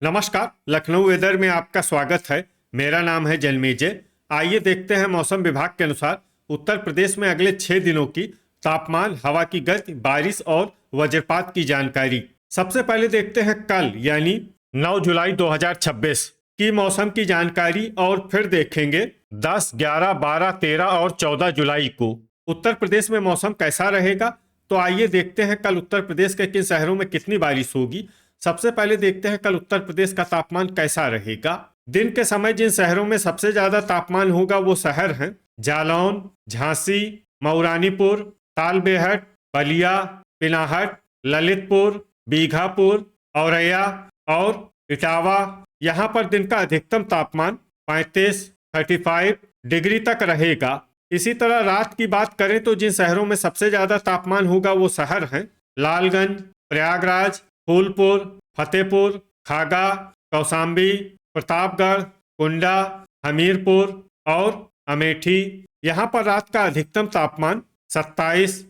नमस्कार, लखनऊ वेदर में आपका स्वागत है। मेरा नाम है जन्मेजय। आइए देखते हैं मौसम विभाग के अनुसार उत्तर प्रदेश में अगले 6 दिनों की तापमान, हवा की गति, बारिश और वज्रपात की जानकारी। सबसे पहले देखते हैं कल यानी 9 जुलाई 2026 की मौसम की जानकारी और फिर देखेंगे 10, 11, 12, 13 और 14 जुलाई को उत्तर प्रदेश में मौसम कैसा रहेगा। तो आइए देखते हैं कल उत्तर प्रदेश के किन शहरों में कितनी बारिश होगी। सबसे पहले देखते हैं कल उत्तर प्रदेश का तापमान कैसा रहेगा। दिन के समय जिन शहरों में सबसे ज्यादा तापमान होगा वो शहर हैं जालौन, झांसी, मऊरानीपुर, तालबेहट, बलिया, पिनाहट, ललितपुर, बीघापुर, औरैया और इटावा। यहाँ पर दिन का अधिकतम तापमान 35 डिग्री तक रहेगा। इसी तरह रात की बात करें तो जिन शहरों में सबसे ज्यादा तापमान होगा वो शहर हैं लालगंज, प्रयागराज, फूलपुर, फतेहपुर, खागा, कौशाम्बी, प्रतापगढ़, कुंडा, हमीरपुर और अमेठी। यहाँ पर रात का अधिकतम तापमान 27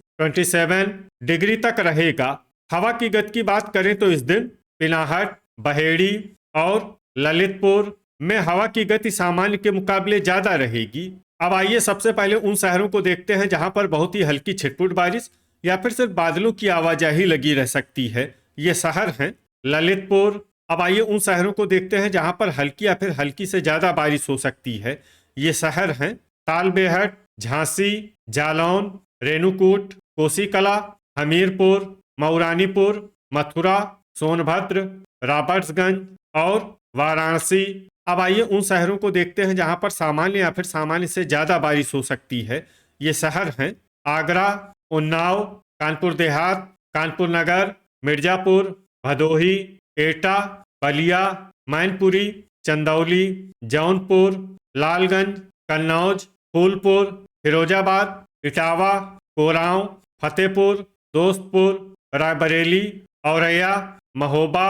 डिग्री तक रहेगा। हवा की गति की बात करें तो इस दिन पिनाहट, बहेड़ी और ललितपुर में हवा की गति सामान्य के मुकाबले ज्यादा रहेगी। अब आइए सबसे पहले उन शहरों को देखते हैं जहां पर बहुत ही हल्की छिटपुट बारिश या फिर सिर्फ बादलों की आवाजाही लगी रह सकती है। ये शहर हैं ललितपुर। अब आइए उन शहरों को देखते हैं जहां पर हल्की या फिर हल्की से ज्यादा बारिश हो सकती है। ये शहर हैं तालबेहट, झांसी, जालौन, रेणुकूट, कोसीकला, हमीरपुर, मऊरानीपुर, मथुरा, सोनभद्र, रॉबर्ट्सगंज और वाराणसी। अब आइए उन शहरों को देखते हैं जहां पर सामान्य या फिर सामान्य से ज्यादा बारिश हो सकती है। ये शहर हैं आगरा, उन्नाव, कानपुर देहात, कानपुर नगर, मिर्जापुर, भदोही, एटा, बलिया, मैनपुरी, चंदौली, जौनपुर, लालगंज, कन्नौज, फूलपुर, फिरोजाबाद, इटावा, कोरांव, फतेहपुर, दोस्तपुर, रायबरेली, औरैया, महोबा,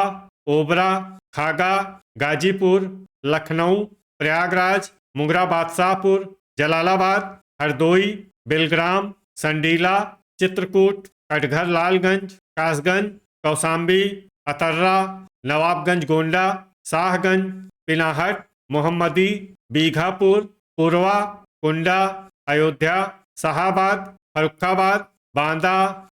ओबरा, खागा, गाजीपुर, लखनऊ, प्रयागराज, मुंगरा बादशाहपुर, जलालाबाद, हरदोई, बेलग्राम, संडीला, चित्रकूट, कटघर, लालगंज, कासगंज, कौशाम्बी, अतर्रा, नवाबगंज, गोंडा, शाहगंज, पिनाहट, मोहम्मदी, बीघापुर, पुरवा, कुंडा, अयोध्या, शाहाबाद, फर्रुखाबाद, बांदा,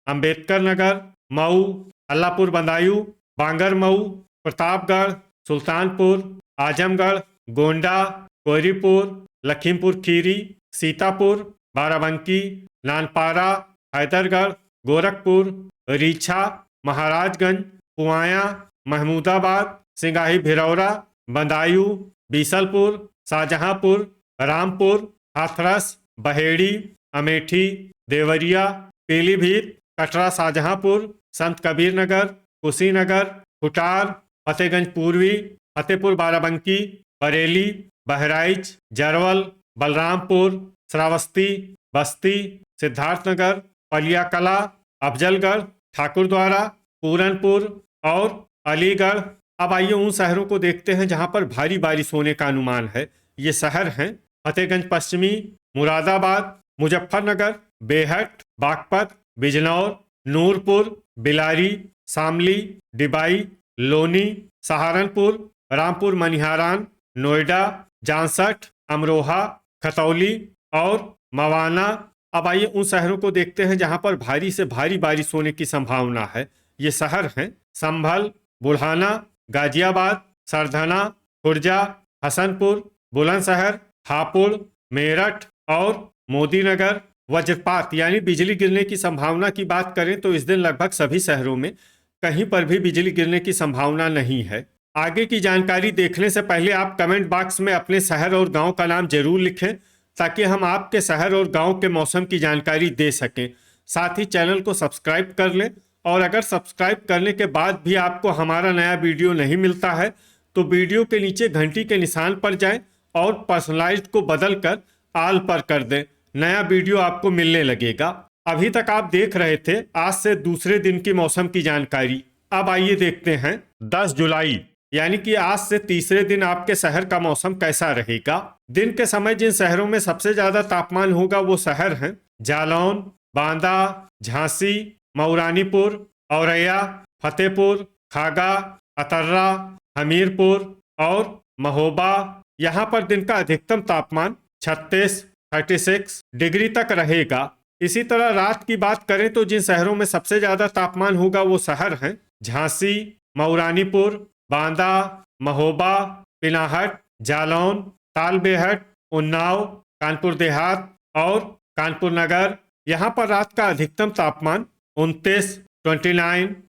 अंबेडकर नगर, मऊ, अल्लापुर बदायूं, बांगर मऊ, प्रतापगढ़, सुल्तानपुर, आजमगढ़, गोंडा, कोहरीपुर, लखीमपुर खीरी, सीतापुर, बाराबंकी, नानपारा, हैदरगढ़, गोरखपुर, रीछा, महाराजगंज, पुआया, महमूदाबाद, सिंगाही भिरौरा, बदायूं, बीसलपुर, शाहजहांपुर, रामपुर, हाथरस, बहेड़ी, अमेठी, देवरिया, पीलीभीत, कटरा, शाहजहांपुर, संत कबीर नगर, कुशीनगर, कुटार, फतेहगंज पूर्वी, फतेहपुर बाराबंकी, बरेली, बहराइच, जरवल, बलरामपुर, श्रावस्ती, बस्ती, सिद्धार्थनगर, पलियाकला, अफजलगढ़, ठाकुरद्वारा, पूरनपुर और अलीगढ़। अब आइए उन शहरों को देखते हैं जहां पर भारी बारिश होने का अनुमान है। ये शहर हैं फतेहगंज पश्चिमी, मुरादाबाद, मुजफ्फरनगर, बेहट, बागपत, बिजनौर, नूरपुर, बिलारी, शामली, डिबाई, लोनी, सहारनपुर, रामपुर मनिहारान, नोएडा, जांसठ, अमरोहा, खतौली और मवाना। अब आइए उन शहरों को देखते हैं जहां पर भारी से भारी बारिश होने की संभावना है। ये शहर हैं संभल, बुढ़ाना, गाजियाबाद, सरधना, खुर्जा, हसनपुर, बुलंदशहर, हापुड़, मेरठ और मोदीनगर। वज्रपात यानी बिजली गिरने की संभावना की बात करें तो इस दिन लगभग सभी शहरों में कहीं पर भी बिजली गिरने की संभावना नहीं है। आगे की जानकारी देखने से पहले आप कमेंट बॉक्स में अपने शहर और गांव का नाम जरूर लिखें ताकि हम आपके शहर और गांव के मौसम की जानकारी दे सकें। साथ ही चैनल को सब्सक्राइब कर लें और अगर सब्सक्राइब करने के बाद भी आपको हमारा नया वीडियो नहीं मिलता है तो वीडियो के नीचे घंटी के निशान पर जाएं और पर्सनलाइज्ड को बदलकर ऑल पर कर दें। नया वीडियो आपको मिलने लगेगा। अभी तक आप देख रहे थे आज से दूसरे दिन की मौसम की जानकारी। अब आइए देखते हैं 10 जुलाई यानी कि आज से तीसरे दिन आपके शहर का मौसम कैसा रहेगा। दिन के समय जिन शहरों में सबसे ज्यादा तापमान होगा वो शहर हैं जालौन, बांदा, झांसी, मऊरानीपुर, औरैया, फतेहपुर, खागा, अतर्रा, हमीरपुर और महोबा। यहाँ पर दिन का अधिकतम तापमान 36 डिग्री तक रहेगा। इसी तरह रात की बात करें तो जिन शहरों में सबसे ज्यादा तापमान होगा वो शहर हैं झांसी, मऊरानीपुर, बांदा, महोबा, पिनाहट, जालौन, तालबेहट, उन्नाव, कानपुर देहात और कानपुर नगर। यहाँ पर रात का अधिकतम तापमान 29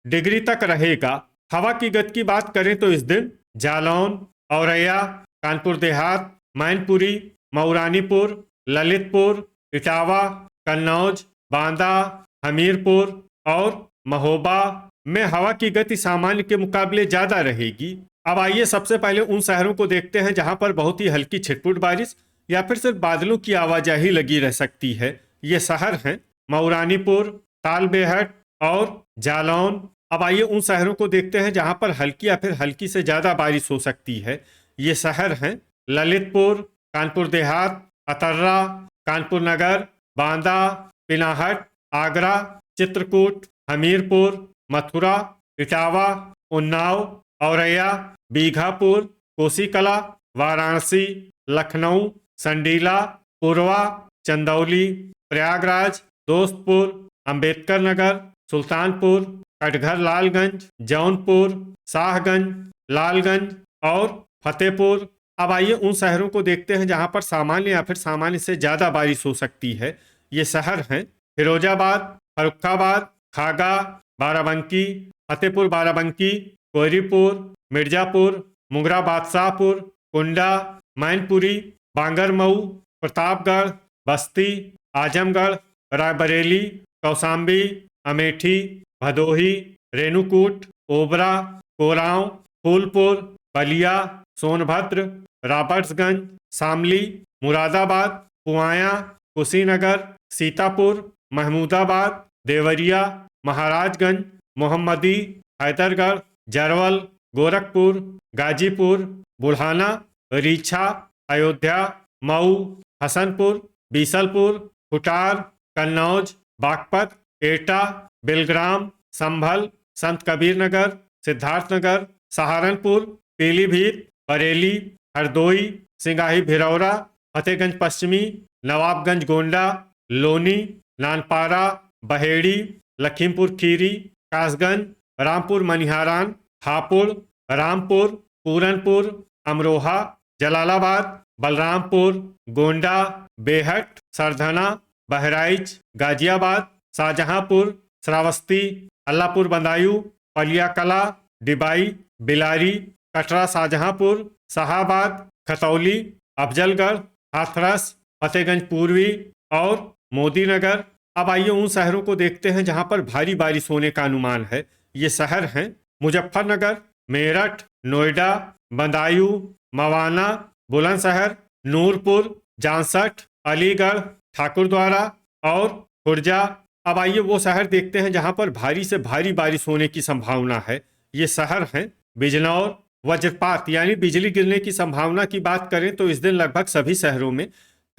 डिग्री तक रहेगा। हवा की गति की बात करें तो इस दिन जालौन, औरैया, कानपुर देहात, मैनपुरी, मऊरानीपुर, ललितपुर, इटावा, कन्नौज, बांदा, हमीरपुर और महोबा में हवा की गति सामान्य के मुकाबले ज्यादा रहेगी। अब आइए सबसे पहले उन शहरों को देखते हैं जहां पर बहुत ही हल्की छिटपुट बारिश या फिर सिर्फ बादलों की आवाजाही लगी रह सकती है। ये शहर हैं मऊरानीपुर, तालबेहट और जालौन। अब आइए उन शहरों को देखते हैं जहां पर हल्की या फिर हल्की से ज्यादा बारिश हो सकती है। ये शहर हैं ललितपुर, कानपुर देहात, अतर्रा, कानपुर नगर, बांदा, पिनाहट, आगरा, चित्रकूट, हमीरपुर, मथुरा, इटावा, उन्नाव, औरैया, बीघापुर, कोसीकला, वाराणसी, लखनऊ, संडीला, पुरवा, चंदौली, प्रयागराज, दोस्तपुर, अंबेडकर नगर, सुल्तानपुर, कटघर लालगंज, जौनपुर, शाहगंज, लालगंज और फतेहपुर। अब आइए उन शहरों को देखते हैं जहां पर सामान्य या फिर सामान्य से ज्यादा बारिश हो सकती है। ये शहर हैं फिरोजाबाद, फर्रुखाबाद, खागा, बाराबंकी, फतेहपुर बाराबंकी, कोहरीपुर, मिर्जापुर, मुंगरा बादशाहपुर, कुंडा, मैनपुरी, बांगरमऊ, प्रतापगढ़, बस्ती, आजमगढ़, रायबरेली, कौशाम्बी, अमेठी, भदोही, रेणुकूट, ओबरा, कोरांव, फूलपुर, बलिया, सोनभद्र, रॉबर्ट्सगंज, शामली, मुरादाबाद, पुआया, कुशीनगर, सीतापुर, महमूदाबाद, देवरिया, महाराजगंज, मोहम्मदी, हैदरगढ़, जरवल, गोरखपुर, गाजीपुर, बुढ़ाना, रीछा, अयोध्या, मऊ, हसनपुर, बीसलपुर, कुटार, कन्नौज, बागपत, एटा, बिलग्राम, संभल, संत कबीर नगर, सिद्धार्थनगर, सहारनपुर, पीलीभीत, बरेली, हरदोई, सिंगाही भिरौरा, फतेहगंज पश्चिमी, नवाबगंज गोंडा, लोनी, नानपारा, बहेड़ी, लखीमपुर खीरी, कासगंज, रामपुर मनिहारान, हापुड़, रामपुर, पूरनपुर, अमरोहा, जलालाबाद, बलरामपुर, गोंडा, बेहट, सरधना, बहराइच, गाजियाबाद, शाहजहांपुर, श्रावस्ती, अल्लाहपुर बदायूं, पलियाकला, डिबाई, बिलारी, कटरा शाहजहांपुर, शाहाबाद, खतौली, अफजलगढ़, हाथरस, फतेहगंज पूर्वी और मोदीनगर। अब आइए उन शहरों को देखते हैं जहां पर भारी बारिश होने का अनुमान है। ये शहर हैं मुजफ्फरनगर, मेरठ, नोएडा, बदायूं, मवाना, बुलंदशहर, नूरपुर, जामसठ, अलीगढ़, ठाकुरद्वारा और खुर्जा। अब आइए वो शहर देखते हैं जहां पर भारी से भारी बारिश होने की संभावना है। ये शहर हैं बिजनौर। वज्रपात यानी बिजली गिरने की संभावना की बात करें तो इस दिन लगभग सभी शहरों में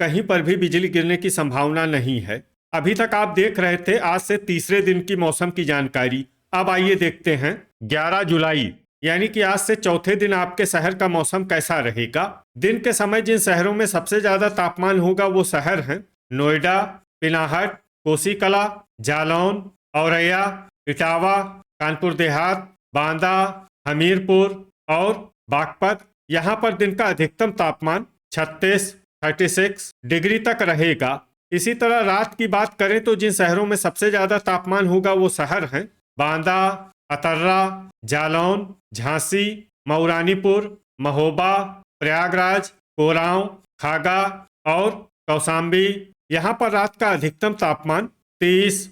कहीं पर भी बिजली गिरने की संभावना नहीं है। अभी तक आप देख रहे थे आज से तीसरे दिन की मौसम की जानकारी। अब आइए देखते हैं 11 जुलाई यानी कि आज से चौथे दिन आपके शहर का मौसम कैसा रहेगा। दिन के समय जिन शहरों में सबसे ज्यादा तापमान होगा वो शहर हैं नोएडा, पिनाहट, कोसीकला, जालौन, औरैया, इटावा, कानपुर देहात, बांदा, हमीरपुर और बागपत। यहाँ पर दिन का अधिकतम तापमान 36 डिग्री तक रहेगा। इसी तरह रात की बात करें तो जिन शहरों में सबसे ज्यादा तापमान होगा वो शहर हैं बांदा, अतर्रा, जालौन, झांसी, मऊरानीपुर, महोबा, प्रयागराज, कोरांव, खागा और कौशाम्बी। यहाँ पर रात का अधिकतम तापमान 30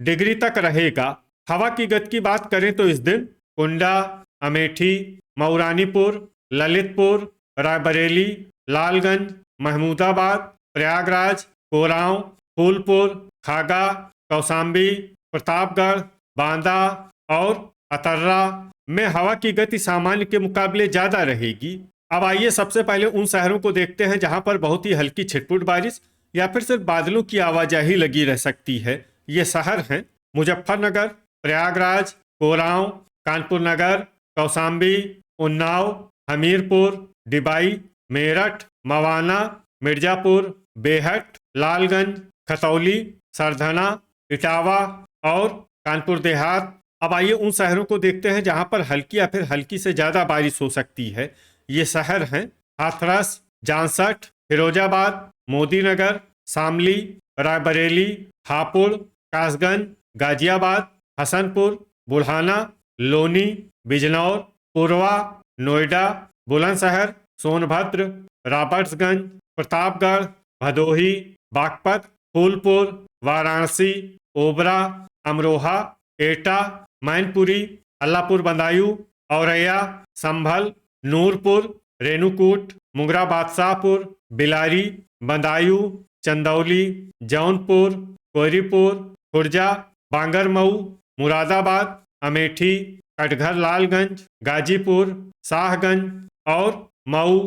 डिग्री तक रहेगा। हवा की गति की बात करें तो इस दिन कुंडा, अमेठी, मऊरानीपुर, ललितपुर, रायबरेली, लालगंज, महमूदाबाद, प्रयागराज, कोरांव, फूलपुर, खागा, कौशाम्बी, प्रतापगढ़, बांदा और अतर्रा में हवा की गति सामान्य के मुकाबले ज्यादा रहेगी। अब आइए सबसे पहले उन शहरों को देखते हैं जहां पर बहुत ही हल्की छिटपुट बारिश या फिर सिर्फ बादलों की आवाजाही लगी रह सकती है। ये शहर हैं मुजफ्फरनगर, प्रयागराज, कोरांव, कानपुर नगर, कौशाम्बी, उन्नाव, हमीरपुर, डिबाई, मेरठ, मवाना, मिर्जापुर, बेहट, लालगंज, खतौली, सरधना, इटावा और कानपुर देहात। अब आइए उन शहरों को देखते हैं जहां पर हल्की या फिर हल्की से ज्यादा बारिश हो सकती है। ये शहर हैं हाथरस, जांसठ, फिरोजाबाद, मोदीनगर, शामली, रायबरेली, हापुड़, कासगंज, गाजियाबाद, हसनपुर, बुल्हाना, लोनी, बिजनौर, पुरवा, नोएडा, बुलंदशहर, सोनभद्र, रॉबर्ट्सगंज, प्रतापगढ़, भदोही, बागपत, फूलपुर, वाराणसी, ओबरा, अमरोहा, एटा, मैनपुरी, अल्लापुर बदायूं, औरैया, संभल, नूरपुर, रेणुकूट, मुंगरा बादशाहपुर, बिलारी, बदायूं, चंदौली, जौनपुर, कोयरीपुर, खुर्जा, बांगरमऊ, मुरादाबाद, अमेठी, कटघर, लालगंज, गाजीपुर, शाहगंज और मऊ।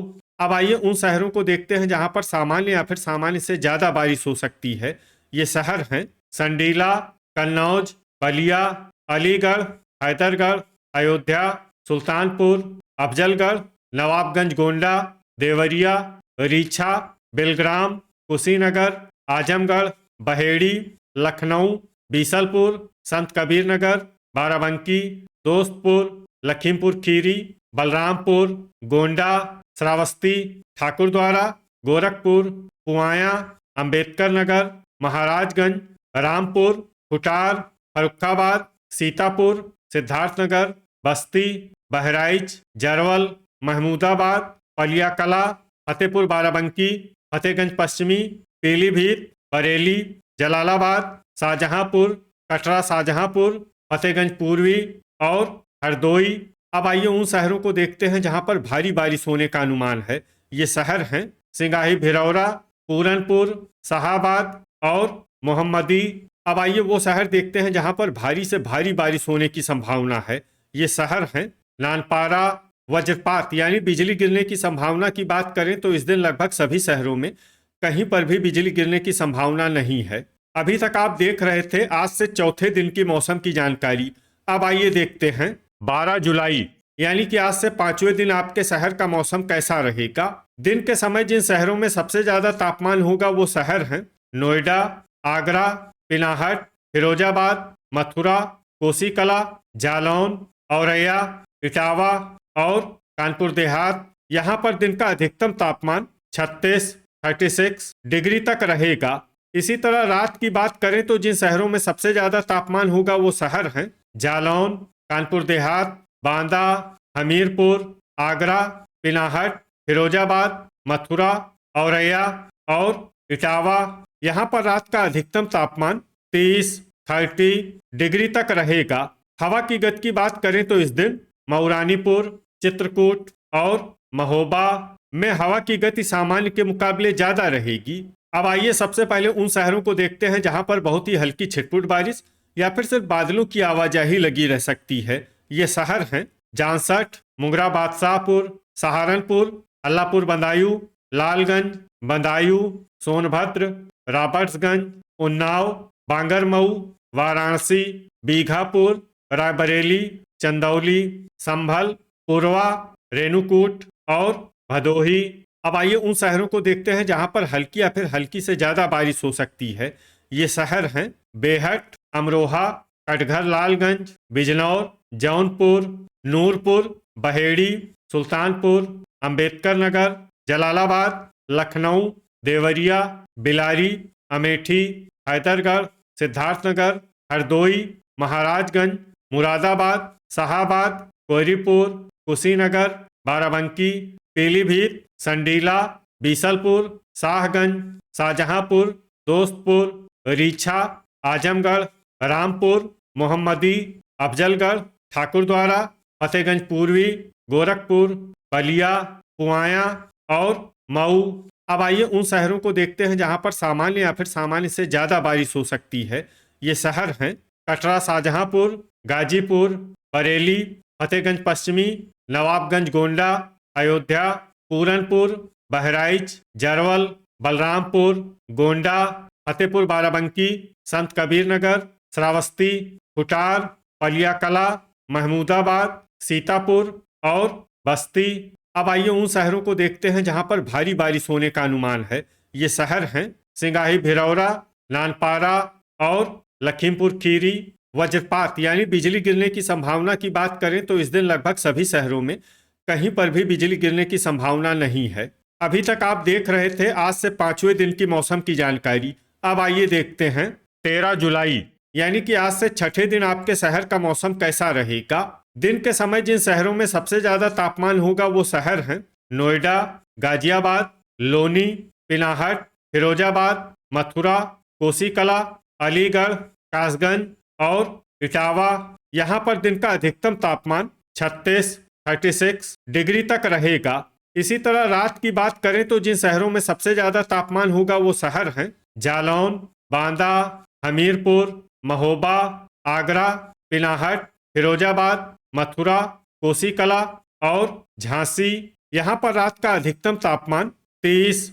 अब आइए उन शहरों को देखते हैं जहां पर सामान्य या फिर सामान्य से ज्यादा बारिश हो सकती है। ये शहर हैं संडीला, कन्नौज, बलिया, अलीगढ़, हैदरगढ़, अयोध्या, सुल्तानपुर, अफजलगढ़, नवाबगंज, गोंडा, देवरिया, रीछा, बेलग्राम, कुशीनगर, आजमगढ़, बहेड़ी, लखनऊ, बीसलपुर, संत कबीर नगर, बाराबंकी, दोस्तपुर, लखीमपुर खीरी, बलरामपुर, गोंडा, श्रावस्ती, ठाकुरद्वारा, गोरखपुर, पुआया, अंबेडकर नगर, महाराजगंज, रामपुर, खुटार, फर्रुखाबाद, सीतापुर, सिद्धार्थनगर, बस्ती, बहराइच, जरवल, महमूदाबाद, पलियाकला, फतेहपुर बाराबंकी, फतेहगंज पश्चिमी, पीलीभीत, बरेली, जलालाबाद, शाहजहांपुर, कटरा शाहजहांपुर, फतेहगंज पूर्वी और हरदोई। अब आइए उन शहरों को देखते हैं जहां पर भारी बारिश होने का अनुमान है। ये शहर हैं सिंगाही, भिरौरा, पूरनपुर, शाहाबाद और मोहम्मदी। अब आइए वो शहर देखते हैं जहां पर भारी से भारी बारिश होने की संभावना है। ये शहर हैं नानपारा। वज्रपात यानी बिजली गिरने की संभावना की बात करें तो इस दिन लगभग सभी शहरों में कहीं पर भी बिजली गिरने की संभावना नहीं है। अभी तक आप देख रहे थे आज से चौथे दिन की मौसम की जानकारी। अब आइए देखते हैं 12 जुलाई यानी कि आज से 5वें दिन आपके शहर का मौसम कैसा रहेगा। दिन के समय जिन शहरों में सबसे ज्यादा तापमान होगा वो शहर हैं नोएडा, आगरा, पिनाहट, फिरोजाबाद, मथुरा, कोसीकला, जालौन, औरैया, इटावा और कानपुर देहात। यहाँ पर दिन का अधिकतम तापमान 36 डिग्री तक रहेगा। इसी तरह रात की बात करें तो जिन शहरों में सबसे ज्यादा तापमान होगा वो शहर हैं जालौन, कानपुर देहात, बांदा, हमीरपुर, आगरा, पिनाहट, फिरोजाबाद, मथुरा, औरैया और इटावा। यहाँ पर रात का अधिकतम तापमान 30 डिग्री तक रहेगा। हवा की गति की बात करें तो इस दिन मऊरानीपुर, चित्रकूट और महोबा में हवा की गति सामान्य के मुकाबले ज्यादा रहेगी। अब आइए सबसे पहले उन शहरों को देखते हैं जहां पर बहुत ही हल्की छिटपुट बारिश या फिर सिर्फ बादलों की आवाजाही लगी रह सकती है। ये शहर हैं जांसठ, मुंगरा बादशाहपुर, सहारनपुर, अल्लापुर बदायूं, लालगंज, बदायूं, सोनभद्र, रॉबर्ट्सगंज, उन्नाव, बांगरमऊ, वाराणसी, बीघापुर, रायबरेली, चंदौली, संभल, पुरवा, रेणुकूट और भदोही। अब आइए उन शहरों को देखते हैं जहां पर हल्की या फिर हल्की से ज्यादा बारिश हो सकती है। ये शहर हैं बेहट, अमरोहा, कटघर, लालगंज, बिजनौर, जौनपुर, नूरपुर, बहेड़ी, सुल्तानपुर, अंबेडकर नगर, जलालाबाद, लखनऊ, देवरिया, बिलारी, अमेठी, हैदरगढ़, सिद्धार्थनगर, हरदोई, महाराजगंज, मुरादाबाद, शाहाबाद, कोयरीपुर, कुशीनगर, बाराबंकी, पीलीभीत, संडीला, बीसलपुर, शाहगंज, शाहजहांपुर, दोस्तपुर, रीछा, आजमगढ़, रामपुर, मोहम्मदी, अफजलगढ़, ठाकुरद्वारा, फतेहगंज पूर्वी, गोरखपुर, बलिया, पुआया और मऊ। अब आइए उन शहरों को देखते हैं जहां पर सामान्य या फिर सामान्य से ज्यादा बारिश हो सकती है। ये शहर हैं कटरा, शाहजहांपुर, गाजीपुर, बरेली, फतेहगंज पश्चिमी, नवाबगंज, गोंडा, अयोध्या, पूरनपुर, बहराइच, जरवल, बलरामपुर, गोंडा, फतेहपुर बाराबंकी, संत कबीर नगर, श्रावस्ती, खुटार, पलियाकला, महमूदाबाद, सीतापुर और बस्ती। अब आइए उन शहरों को देखते हैं जहां पर भारी बारिश होने का अनुमान है। ये शहर हैं सिंगाही भिरौरा, नानपारा और लखीमपुर खीरी। वज्रपात यानी बिजली गिरने की संभावना की बात करें तो इस दिन लगभग सभी शहरों में कहीं पर भी बिजली गिरने की संभावना नहीं है। अभी तक आप देख रहे थे आज से 5वें दिन की मौसम की जानकारी। अब आइए देखते हैं 13 जुलाई यानी कि आज से छठे दिन आपके शहर का मौसम कैसा रहेगा। दिन के समय जिन शहरों में सबसे ज्यादा तापमान होगा वो शहर हैं नोएडा, गाजियाबाद, लोनी, पिनाहट, फिरोजाबाद, मथुरा, कोसीकला, अलीगढ़, कासगंज और इटावा। यहाँ पर दिन का अधिकतम तापमान 36 डिग्री तक रहेगा। इसी तरह रात की बात करें तो जिन शहरों में सबसे ज्यादा तापमान होगा वो शहर हैं जालौन, बांदा, हमीरपुर, महोबा, आगरा, पिनाहट, फिरोजाबाद, मथुरा, कोसीकला और झांसी। यहाँ पर रात का अधिकतम तापमान 30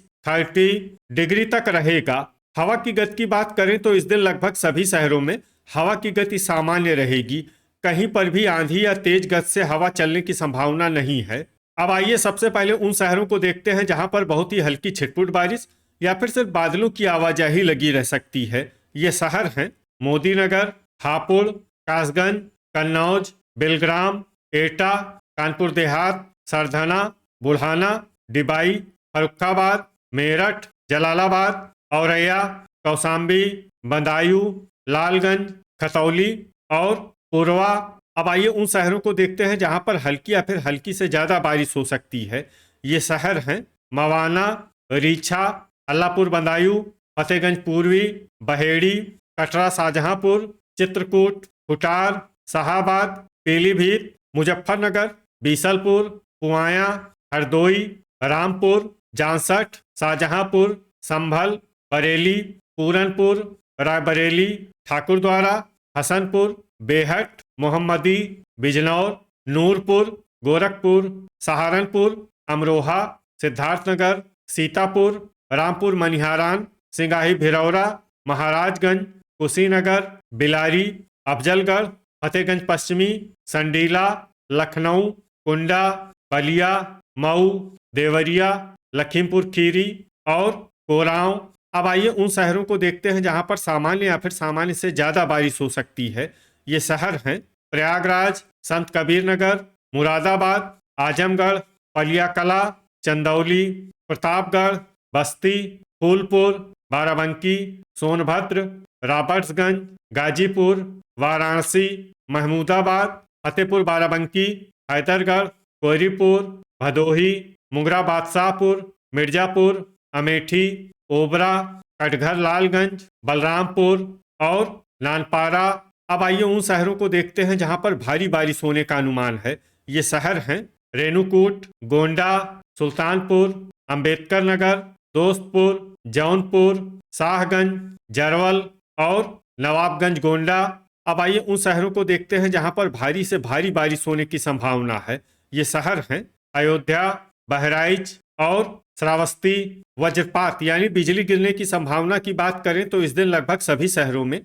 डिग्री तक रहेगा। हवा की गति की बात करें तो इस दिन लगभग सभी शहरों में हवा की गति सामान्य रहेगी। कहीं पर भी आंधी या तेज गति से हवा चलने की संभावना नहीं है। अब आइए सबसे पहले उन शहरों को देखते हैं जहां पर बहुत ही हल्की छिटपुट बारिश या फिर सिर्फ बादलों की आवाजाही लगी रह सकती है। ये शहर हैं मोदीनगर, हापुड़, कासगंज, कन्नौज, बिलग्राम, एटा, कानपुर देहात, सरधना, बुढ़ाना, डिबाई, फर्रुखाबाद, मेरठ, जलालाबाद, औरैया, कौशाम्बी, बदायूं, लालगंज, खतौली और पुरवा। अब आइए उन शहरों को देखते हैं जहां पर हल्की या फिर हल्की से ज्यादा बारिश हो सकती है। ये शहर हैं मवाना, रीछा, अल्लापुर बदायूं, फतेहगंज पूर्वी, बहेड़ी, कटरा शाहजहांपुर, चित्रकूट, खुटार, शाहाबाद, पीलीभीत, मुजफ्फरनगर, बीसलपुर, पुआया, हरदोई, रामपुर, जांसठ, शाहजहांपुर, संभल, बरेली, पूरनपुर, रायबरेली, ठाकुरद्वारा, हसनपुर, बेहट, मोहम्मदी, बिजनौर, नूरपुर, गोरखपुर, सहारनपुर, अमरोहा, सिद्धार्थनगर, सीतापुर, रामपुर मनिहारान, सिंगाही भिरौरा, महाराजगंज, कुशीनगर, बिलारी, अफजलगढ़, फतेहगंज पश्चिमी, संडीला, लखनऊ, कुंडा, बलिया, मऊ, देवरिया, लखीमपुर खीरी और कोरांव। अब आइए उन शहरों को देखते हैं जहां पर सामान्य या फिर सामान्य से ज्यादा बारिश हो सकती है। ये शहर हैं प्रयागराज, संत कबीर नगर, मुरादाबाद, आजमगढ़, पलिया कला, चंदौली, प्रतापगढ़, बस्ती, फूलपुर, बाराबंकी, सोनभद्र, रॉबर्ट्सगंज, गाजीपुर, वाराणसी, महमूदाबाद, फतेहपुर बाराबंकी, हैदरगढ़, कोहरीपुर, भदोही, मुंगरा बादशाहपुर, मिर्जापुर, अमेठी, ओबरा, कटघर लालगंज, बलरामपुर और नानपारा। अब आइए उन शहरों को देखते हैं जहां पर भारी बारिश होने का अनुमान है। ये शहर हैं रेणुकूट, गोंडा, सुल्तानपुर, अंबेडकर नगर, दोस्तपुर, जौनपुर, शाहगंज, जरवल और नवाबगंज गोंडा। अब आइए उन शहरों को देखते हैं जहां पर भारी से भारी बारिश होने की संभावना है। ये शहर हैं अयोध्या, बहराइच और श्रावस्ती। वज्रपात यानी बिजली गिरने की संभावना की बात करें तो इस दिन लगभग सभी शहरों में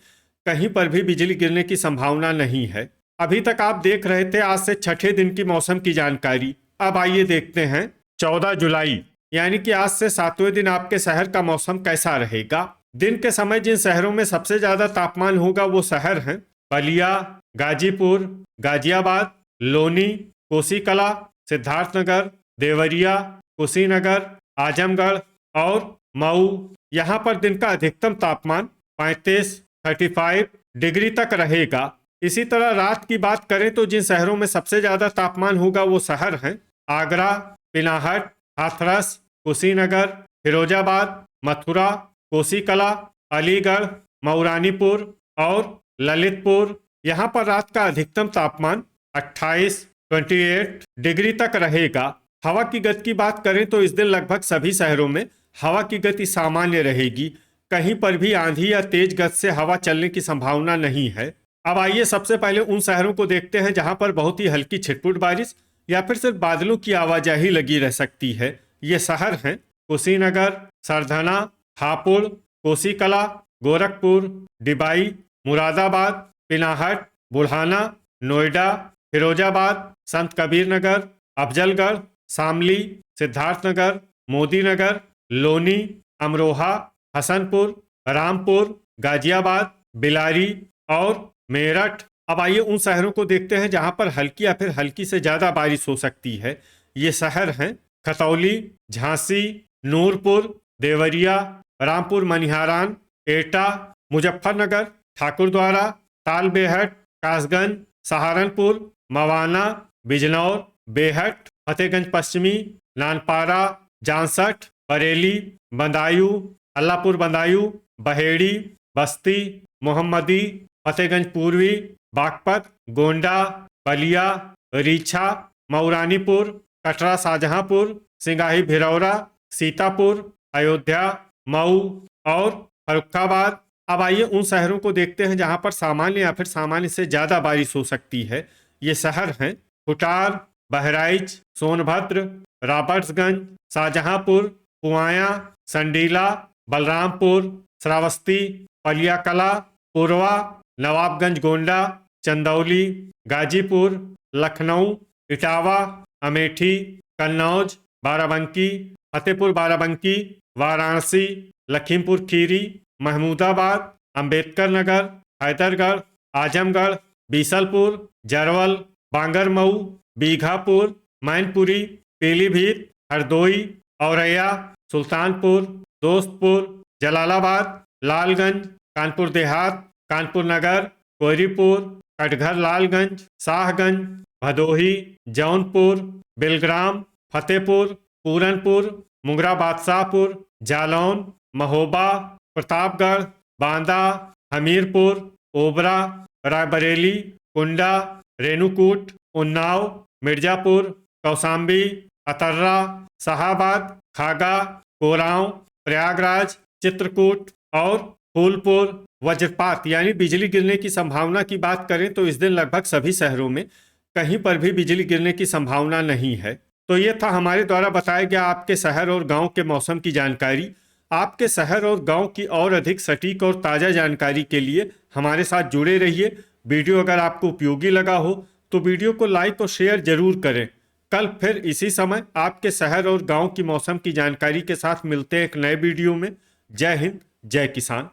कहीं पर भी बिजली गिरने की संभावना नहीं है। अभी तक आप देख रहे थे आज से छठे दिन की मौसम की जानकारी। अब आइए देखते हैं 14 जुलाई यानी कि आज से 7वें दिन आपके शहर का मौसम कैसा रहेगा। दिन के समय जिन शहरों में सबसे ज्यादा तापमान होगा वो शहर हैं बलिया, गाजीपुर, गाजियाबाद, लोनी, कोसीकला, सिद्धार्थनगर, देवरिया, कुशीनगर, आजमगढ़ और मऊ। यहाँ पर दिन का अधिकतम तापमान 35 डिग्री तक रहेगा। इसी तरह रात की बात करें तो जिन शहरों में सबसे ज्यादा तापमान होगा वो शहर हैं आगरा, पिनाहट, हाथरस, कुशीनगर, फिरोजाबाद, मथुरा, कोसीकला, अलीगढ़, मऊरानीपुर और ललितपुर। यहाँ पर रात का अधिकतम तापमान 28 डिग्री तक रहेगा। हवा की गति की बात करें तो इस दिन लगभग सभी शहरों में हवा की गति सामान्य रहेगी। कहीं पर भी आंधी या तेज गति से हवा चलने की संभावना नहीं है। अब आइए सबसे पहले उन शहरों को देखते हैं जहां पर बहुत ही हल्की छिटपुट बारिश या फिर सिर्फ बादलों की आवाजाही लगी रह सकती है। ये शहर हैं कुशीनगर, सरधना, हापुड़, कोसीकला, गोरखपुर, डिबाई, मुरादाबाद, पिनाहट, बुढ़ाना, नोएडा, फिरोजाबाद, संत कबीर नगर, अफजलगढ़, शामली, सिद्धार्थनगर, मोदी नगर, लोनी, अमरोहा, हसनपुर, रामपुर, गाजियाबाद, बिलारी और मेरठ। अब आइए उन शहरों को देखते हैं जहां पर हल्की या फिर हल्की से ज्यादा बारिश हो सकती है। ये शहर हैं खतौली, झांसी, नूरपुर, देवरिया, रामपुर मनिहारान, एटा, मुजफ्फरनगर, ठाकुरद्वारा, तालबेहट, कासगंज, सहारनपुर, मवाना, बिजनौर, बेहट, फतेहगंज पश्चिमी, नानपारा, जांसठ, बरेली, बदायूं, अल्लाहपुर बदायूं, बहेड़ी, बस्ती, मोहम्मदी, फतेहगंज पूर्वी, बागपत, गोंडा, बलिया, रीछा, मऊरानीपुर, कटरा शाहजहांपुर, सिंगाही भिरौरा, सीतापुर, अयोध्या, मऊ और फर्रुखाबाद। अब आइए उन शहरों को देखते हैं जहां पर सामान्य या फिर सामान्य से ज्यादा बारिश हो सकती है। ये शहर हैं खुटार, बहराइच, सोनभद्र, रॉबर्ट्सगंज, शाहजहांपुर, पुआया, संडीला, बलरामपुर, श्रावस्ती, पलियाकला, पुरवा, नवाबगंज गोंडा, चंदौली, गाजीपुर, लखनऊ, इटावा, अमेठी, कन्नौज, बाराबंकी, फतेहपुर बाराबंकी, वाराणसी, लखीमपुर खीरी, महमूदाबाद, अंबेडकर नगर, हैदरगढ़, आजमगढ़, बीसलपुर, जरवल, बांगरमऊ, बीघापुर, मैनपुरी, पीलीभीत, हरदोई, औरैया, सुल्तानपुर, दोस्तपुर, जलालाबाद, लालगंज, कानपुर देहात, कानपुर नगर, कोयरीपुर, कटघर लालगंज, शाहगंज, भदोही, जौनपुर, बिलग्राम, फतेहपुर, पूरनपुर, मुंगरा बादशाहपुर, जालौन, महोबा, प्रतापगढ़, बांदा, हमीरपुर, ओबरा, रायबरेली, कुंडा, रेणुकूट, उन्नाव, मिर्जापुर, कौसाम्बी, अतर्रा, शाहाबाद, खागा, कोरांव, प्रयागराज, चित्रकूट और फूलपुर। वज्रपात यानी बिजली गिरने की संभावना की बात करें तो इस दिन लगभग सभी शहरों में कहीं पर भी बिजली गिरने की संभावना नहीं है। तो ये था हमारे द्वारा बताया गया आपके शहर और गांव के मौसम की जानकारी। आपके शहर और गांव की और अधिक सटीक और ताज़ा जानकारी के लिए हमारे साथ जुड़े रहिए। वीडियो अगर आपको उपयोगी लगा हो तो वीडियो को लाइक और शेयर जरूर करें। कल फिर इसी समय आपके शहर और गांव की मौसम की जानकारी के साथ मिलते हैं एक नए वीडियो में। जय हिंद, जय किसान।